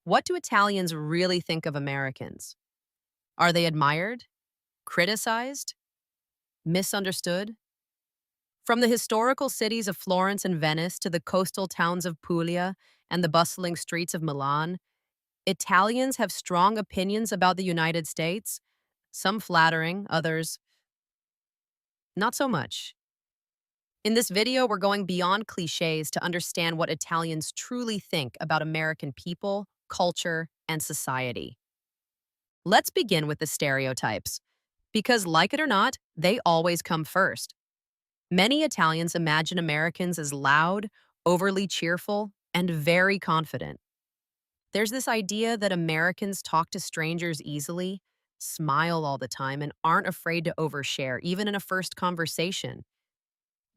What do Italians really think of Americans? Are they admired, criticized, misunderstood? From the historical cities of Florence and Venice to the coastal towns of Puglia and the bustling streets of Milan, Italians have strong opinions about the United States, some flattering, others not so much. In this video, we're going beyond cliches to understand what Italians truly think about American people, culture, and society. Let's begin with the stereotypes, because like it or not, they always come first. Many Italians imagine Americans as loud, overly cheerful, and very confident. There's this idea that Americans talk to strangers easily, smile all the time, and aren't afraid to overshare, even in a first conversation.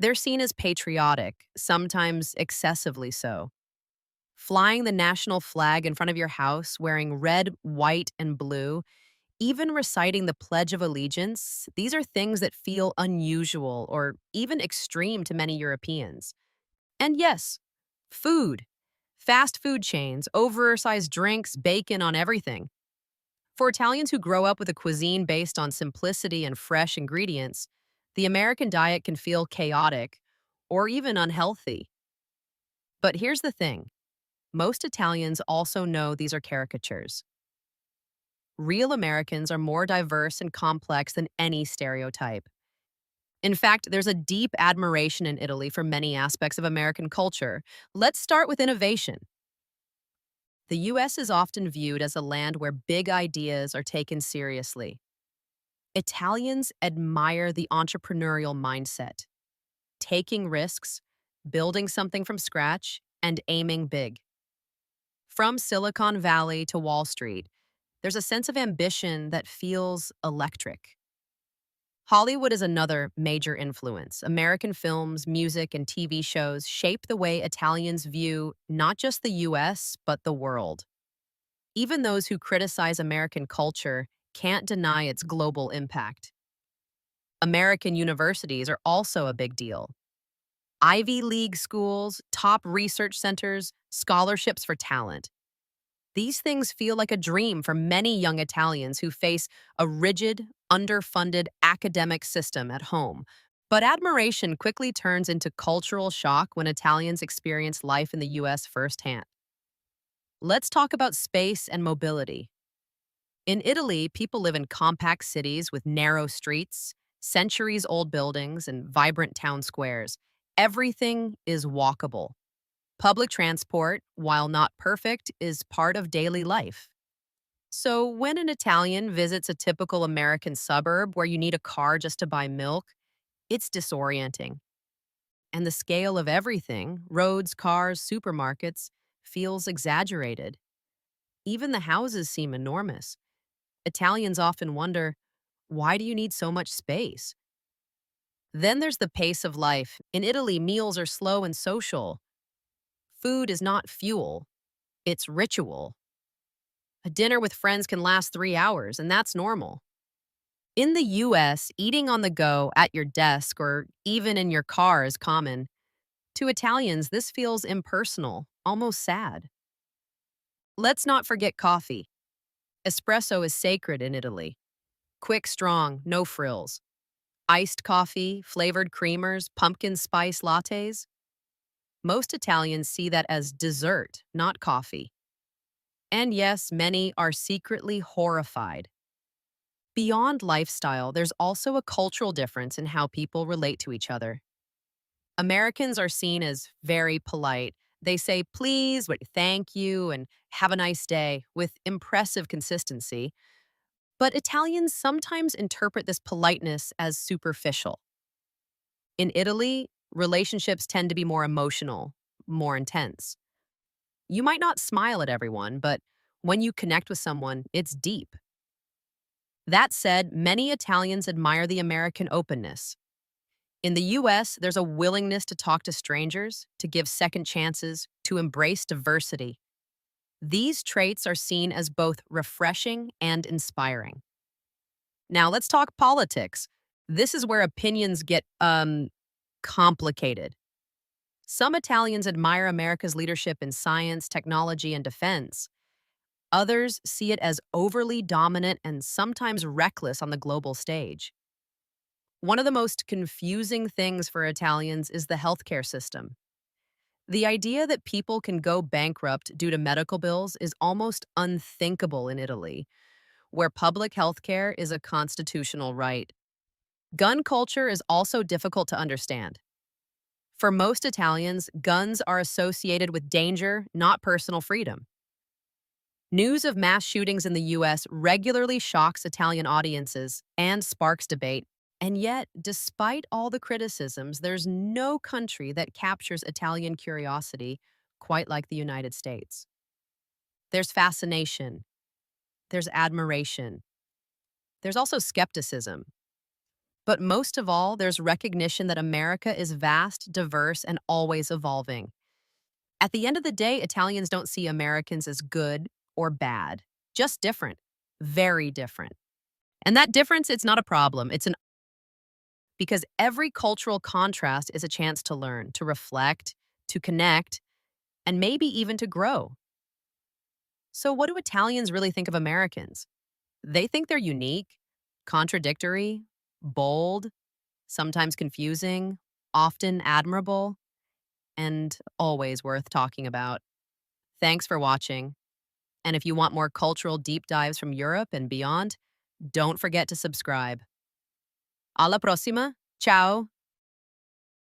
They're seen as patriotic, sometimes excessively so. Flying the national flag in front of your house, wearing red, white, and blue, even reciting the Pledge of Allegiance, these are things that feel unusual or even extreme to many Europeans. And yes, food. Fast food chains, oversized drinks, bacon on everything. For Italians who grow up with a cuisine based on simplicity and fresh ingredients, the American diet can feel chaotic or even unhealthy. But here's the thing, most Italians also know these are caricatures. Real Americans are more diverse and complex than any stereotype. In fact, there's a deep admiration in Italy for many aspects of American culture. Let's start with innovation. The US is often viewed as a land where big ideas are taken seriously. Italians admire the entrepreneurial mindset, taking risks, building something from scratch, and aiming big. From Silicon Valley to Wall Street, there's a sense of ambition that feels electric. Hollywood is another major influence. American films, music, and TV shows shape the way Italians view not just the US, but the world. Even those who criticize American culture can't deny its global impact. American universities are also a big deal. Ivy League schools, top research centers, scholarships for talent. These things feel like a dream for many young Italians who face a rigid, underfunded academic system at home. But admiration quickly turns into cultural shock when Italians experience life in the US firsthand. Let's talk about space and mobility. In Italy, people live in compact cities with narrow streets, centuries old buildings, and vibrant town squares. Everything is walkable. Public transport, while not perfect, is part of daily life. So when an Italian visits a typical American suburb where you need a car just to buy milk, it's disorienting. And the scale of everything, roads, cars, supermarkets, feels exaggerated. Even the houses seem enormous. Italians often wonder, why do you need so much space? Then there's the pace of life. In Italy, meals are slow and social. Food is not fuel, it's ritual. A dinner with friends can last 3 hours, and that's normal. In the US, eating on the go, at your desk, or even in your car is common. To Italians, this feels impersonal, almost sad. Let's not forget coffee. Espresso is sacred in Italy. Quick, strong, no frills. Iced coffee, flavored creamers, pumpkin spice lattes. Most Italians see that as dessert, not coffee. And yes, many are secretly horrified. Beyond lifestyle, there's also a cultural difference in how people relate to each other. Americans are seen as very polite. They say please, but thank you, and have a nice day with impressive consistency. But Italians sometimes interpret this politeness as superficial. In Italy, relationships tend to be more emotional, more intense. You might not smile at everyone, but when you connect with someone, it's deep. That said, many Italians admire the American openness. In the US, there's a willingness to talk to strangers, to give second chances, to embrace diversity. These traits are seen as both refreshing and inspiring. Now, let's talk politics. This is where opinions get complicated. Some Italians admire America's leadership in science, technology, and defense. Others see it as overly dominant and sometimes reckless on the global stage. One of the most confusing things for Italians is the healthcare system. The idea that people can go bankrupt due to medical bills is almost unthinkable in Italy, where public health care is a constitutional right. Gun culture is also difficult to understand. For most Italians, guns are associated with danger, not personal freedom. News of mass shootings in the US regularly shocks Italian audiences and sparks debate. And yet, despite all the criticisms, there's no country that captures Italian curiosity quite like the United States. There's fascination, there's admiration, there's also skepticism. But most of all, there's recognition that America is vast, diverse, and always evolving. At the end of the day, Italians don't see Americans as good or bad, just different, very different. And that difference, it's not a problem. It's an because every cultural contrast is a chance to learn, to reflect, to connect, and maybe even to grow. So, what do Italians really think of Americans? They think they're unique, contradictory, bold, sometimes confusing, often admirable, and always worth talking about. Thanks for watching. And if you want more cultural deep dives from Europe and beyond, don't forget to subscribe. Alla prossima. Ciao.